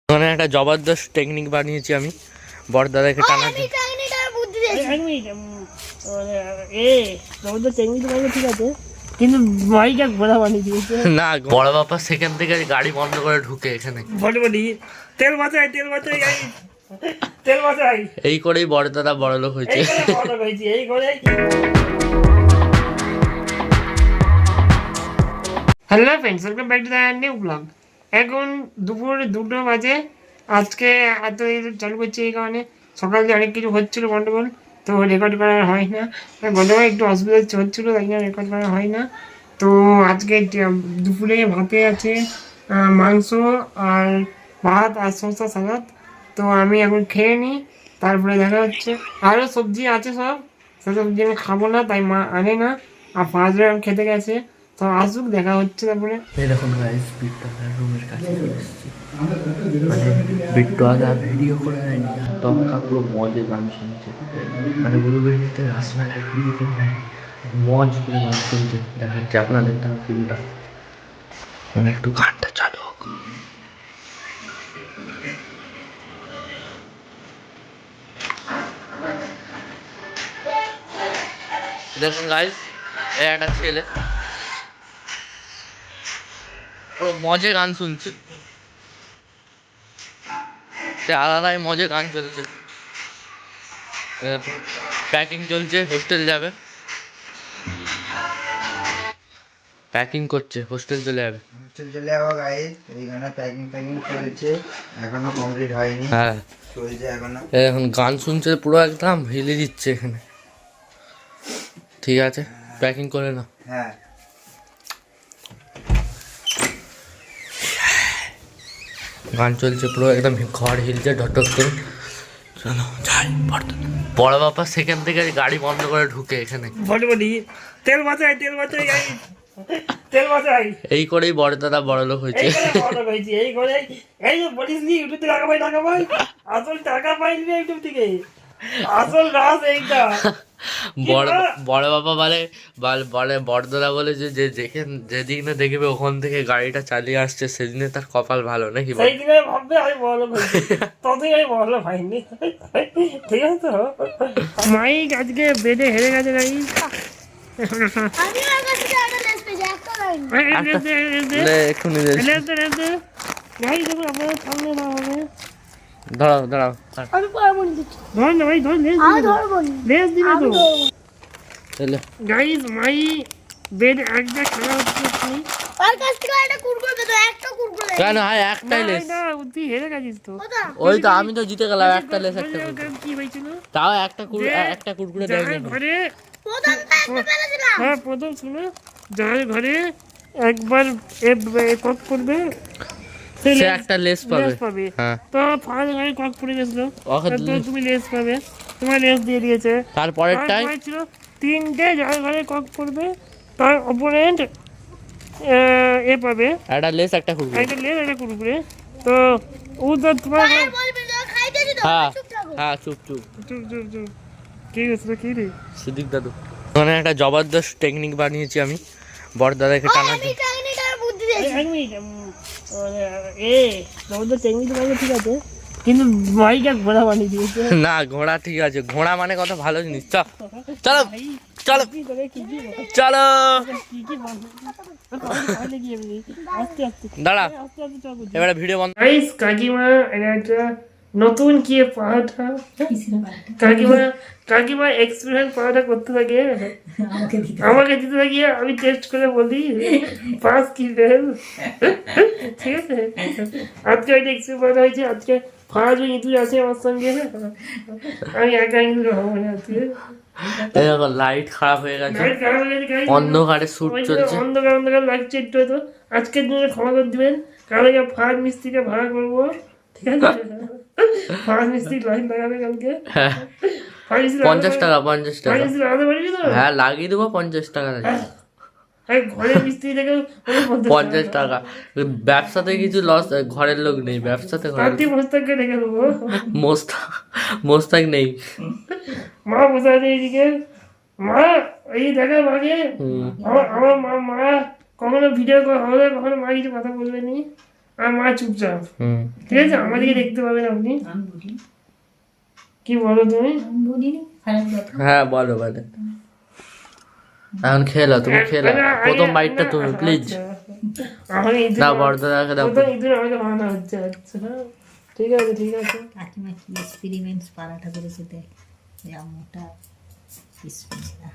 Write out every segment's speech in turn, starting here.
মানে একটা জবরদস্ত টেকনিক বানিয়েছি আমি বড়দাদাকে টানার জন্য। ঠিক আছে, কিন্তু মাইটা ঘোরা বানিয়ে দিয়েছে না, বড় বাবা সেখান থেকে গাড়ি বন্ধ করে ঢুকে এখানে বলি তেল বাঁচাই তেল বাঁচাই এই করেই বড়দাদা বড় লোক হয়েছে। এই করে hello friends, welcome back to the new blog. এখন দুপুর 2টো বাজে। আজকে এত চালু করছি এই কারণে সকালে অনেক কিছু হচ্ছিলো গন্ডগোল, তো রেকর্ড করা হয় না। গন্ডগোল একটু অসুবিধা হচ্ছিলো, তাই না রেকর্ড করা হয় না। তো আজকে দুপুরে ভাতে আছে মাংস আর ভাত আর শসা সালাদ। তো আমি এখন খেয়ে নিই, তারপরে দেখা হচ্ছে। আরও সবজি আছে, সব সবজি আমি খাবো না, তাই মা আনে না। আর ফাজরা খেতে গেছে, তো আসুক, দেখা হচ্ছে তারপরে। এই দেখুন গাইস, বিট্টু আদার রুমের কাছে চলে এসেছি। মানে বিট্টু আদা ভিডিও করে নেয়নি, তখন পুরো মজে গান শুনছে। মানে গুরুবাড়িতে রাসমেলার ভিডিও করে নেয়, মজ করে গান শুনছে। দেখাচ্ছে আপনাদের তার ফিল্মটা, মানে একটু গানটা চালু হোক। দেখুন গাইস, এই একটা ছেলে ও মজে গান শুনছে, সে আলাদাই মজে গান চলছে। প্যাকিং চলছে, হোস্টেল যাবে, প্যাকিং করছে, হোস্টেল চলে যাবে। হোস্টেল চলে যাবো গাইস, এইখানে প্যাকিং চলছে, এখনো কমপ্লিট হয়নি। হ্যাঁ, চলছে এখনো। এখন গান শুনছে, পুরো একদম হিলে দিচ্ছে এখানে। ঠিক আছে, প্যাকিং করে না। হ্যাঁ, গান চলছে, পুরো একদম ঘর হিলছে ঢটক করে। চলো যাই। বড় বাবা সেখান থেকে গাড়ি বন্ধ করে ঢুকে এখানে বলি তেল বাঁচাই এই করেই বড়দাদা বড় লোক হয়েছে। এই করে এই যে বলিস নি ইউটিউবে টাকা পাই, আসল টাকা পাইনি ইউটিউব থেকে, আসল রাজ এইটা। বড় বাবা বলে বড়দাদা বলে যে যেদিনে দেখবে ওখান থেকে গাড়িটা চালিয়ে আসছে, সেদিনে তার কপাল ভালো নাকি? সেই দিনে ভাববে আমি বড় লোক হয়েছি, ততই আমি বড় লোক হয়নি। ঠিক আছে তো, মাইক আজকে বেডে হেরে গেছে গাড়ি। দাঁড়াও গাইস, মাই বেড একটা খেলা হচ্ছে। কেন? হ্যাঁ, একটাই লেস। তুই হেরে গেছিস তো। ওই তো আমি তো জিতে গেলাম, একটা লেস একটা কুরকুরে। কি হয়েছিল তাও একটা কুরকুরে দেয় না। ঘরে? হ্যাঁ, প্রথম শুনো, যার ঘরে একবার কক করবে সে একটা লেস পাবে। হ্যাঁ, তো ফার্স্ট ঘরে কক পড়ে গেছিল, ওকে তো তুমি লেস পাবে, তোমার লেস দিয়ে দিয়েছে। তারপরেরটাই ছিল 3টে, যার ঘরে কক পড়বে তার অপোনেন্ট এ পাবে একটা লেস একটা কুরকুরে। একটা লেস একটা কুরকুরে। তো ও তো তোমার হ্যাঁ হ্যাঁ, চুপ কি হয়েছিল, কি রে? সিদ্দিক দাদু মানে একটা জবরদস্ত টেকনিক বানিয়েছি আমি বড়দাদাকে টানার জন্য। ঠিক আছে, কিন্তু মাইটা ঘোরা বানিয়ে দিয়েছে। না, ঘোড়া ঠিক আছে, ঘোড়া মানে কত ভালো জিনিস। চলো চলো চলো, দাঁড়া, এবারে ভিডিও বন্ধ। কাকিমা একটা নতুন কি পরোটা, কাকিমা এক্সপেরিমেন্ট পরোটা করতে থাকে, আমাকে দিতে থাকে, আমি টেস্ট করে বলি পাস কি ফেল। ঠিক আছে, আজকে একটা এক্সপেরিমেন্ট হয়েছে। আজকে ফার্স্ট ইঁদুর আছে আমার সঙ্গে, আমি একা ইঁদুর হবো না আজকে। লাইট খারাপ হয়ে গেছে, অন্ধকারে শুট চলছে। অন্ধকার লাগছে একটু, তো আজকের দিনে ক্ষমা করে দিবেন, কারণ ফার্স্ট মিস্ত্রিকে ভাড়া করবো। ঠিক আছে, ফার্স্ট মিস্ত্রি লাইন লাগাবে কালকে। 50 টাকা 50 টাকা। হ্যাঁ, লাগিয়ে দেবো 50 টাকা। ঘরের মিস্ত্রি থেকে 50 টাকা। ব্যবসাতে কিছু লস, ঘরের লোক নেই ব্যবসাতে। মোস্তাককে রেখে দেবো, মোস্তাক নেই। মা বসে আছে এইদিকে। মা এই দেখা মাকে, আমার মা কখনো ভিডিও হলে কখনো মা কিছু কথা বলবে নি। আর মা চুপচাপ, হুম ঠিক আছে? আমাদেরকে দেখতে পাবেন আপনি। আমি বলি কি বলো তুমি? আমি বলিনি খারাপ কথা হ্যাঁ বলো বলো এখন খেলো তুমি খেলো প্রথম বাইটটা তুমি প্লিজ এখন ইঁদুর না বর্দাকে দাও প্রথম ইঁদুর আমাকে বানানো হচ্ছে। আচ্ছা হ্যাঁ, ঠিক আছে ঠিক আছে। কাকিমা কি এক্সপেরিমেন্টস পারাঠা করেছে দেখ যা মোটা বিসমিল্লাহ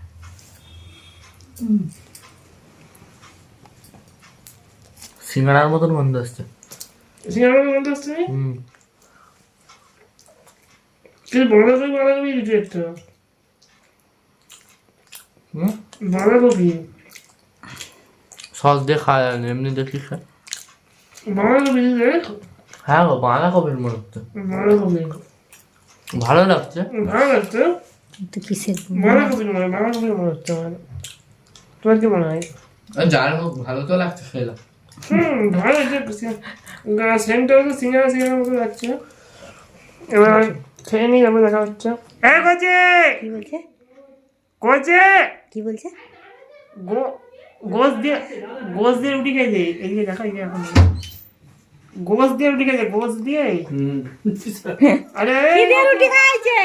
সিঙ্গাড়ার মতন গন্ধ আসছে সিঙ্গারা বলতে আসছে হুম কিন্তু বাঁধাকপি কিছু একটা হুম বাঁধাকপি সস দিয়ে খাওয়া যায় না এমনি দেখি খায় বাঁধাকপি দিলে হ্যাঁ গো বাঁধাকপির মনে হচ্ছে বাঁধাকপি ভালো লাগছে ভালো লাগছে। তো কিসের বাঁধাকপি মনে হয়, বাঁধাকপি মনে হচ্ছে আমার। তোমার কি মনে হয়? যাই হোক ভালো তো লাগছে খেলাম ভালো লাগছে, সেন্টার তো সিঙ্গারা সিঙ্গারা মতো লাগছে। এবার খেয়ে নিই, তারপর দেখা হচ্ছে। হ্যাঁ কোচে কি বলছে কোচে কি বলছে গোস দিয়ে রুটি খাইছে। এদিকে দেখা এই এখন গোস দিয়ে রুটি খাইছে, গোস দিয়ে। আরে কি দিয়ে রুটি খাইছে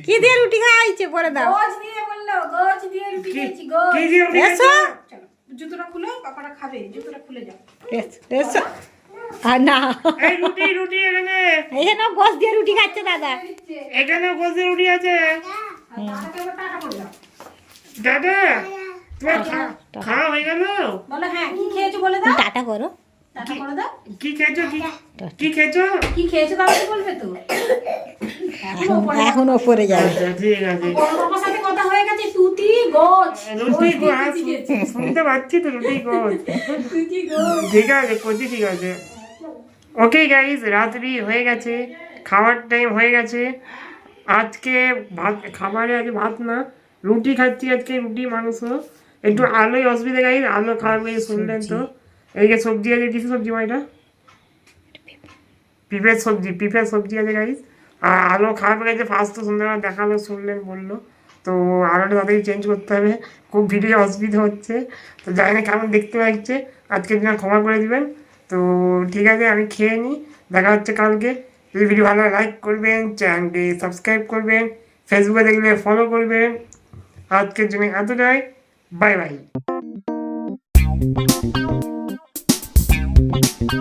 কি দিয়ে রুটি খাইছে পরে দাও গোজ দিয়ে বললো, গোজ দিয়ে রুটি খেয়েছি, গোজ। কি দিয়ে রুটি এসো খাইছে? চলো, জুতোটা খুলো, পাপাটা খাবে, জুতোটা খুলে যাও। এসো আর না এই রুটি রুটি এখানে এখানে গোস দিয়ে রুটি খাচ্ছে দাদা এখানে গোস দিয়ে রুটি আছে। দাদাকে এবার টাটা করে দাও। দাদা তোমার খাওয়া হয়ে গেল? বলো হ্যাঁ, কি খেয়েছো বলে দাও। টাটা করো টাটা করে দাও। কি খেয়েছো কি খেয়েছো? কি খেয়েছো তাহলে বলবে তো। এখন ওপরে যাবে আচ্ছা ঠিক আছে। বড় বাবার সাথে কথা হয়ে গেছে, তুতি গোজ। রুটি গোস শুনতে পাচ্ছি তো, রুটি গোস। তুতি গোজ। ঠিক আছে কোচি, ঠিক আছে। ওকে গাইজ, রাত্রি হয়ে গেছে, খাওয়ার টাইম হয়ে গেছে। আজকে ভাত খাবারে আজকে ভাত না, রুটি খাচ্ছি আজকে, রুটি মাংস। একটু আলোই অসুবিধা গাইজ, আলো খাওয়ার বেশি শুনলেন তো। এইদিকে সবজি আছে, কিছু সবজি মা এটা পিঁপের সবজি আছে গাইজ। আর আলো খারাপ গেছে, ফার্স্ট তো সন্ধ্যাবেলা দেখালো, শুনলেন বললো। তো আলোটা তাড়াতাড়ি চেঞ্জ করতে হবে, খুব ভিডিও অসুবিধা হচ্ছে। তো জানি না কেমন দেখতে লাগছে, আজকের দিনে ক্ষমা করে দিবেন। তো ঠিক আছে, আমি খেয়ে নিই, দেখা হচ্ছে কালকে। যদি ভিডিও ভালো লাইক করবেন, চ্যানেলটি সাবস্ক্রাইব করবেন, ফেসবুকে দেখলে ফলো করবেন। আজকের জন্য এতটাই, বাই বাই।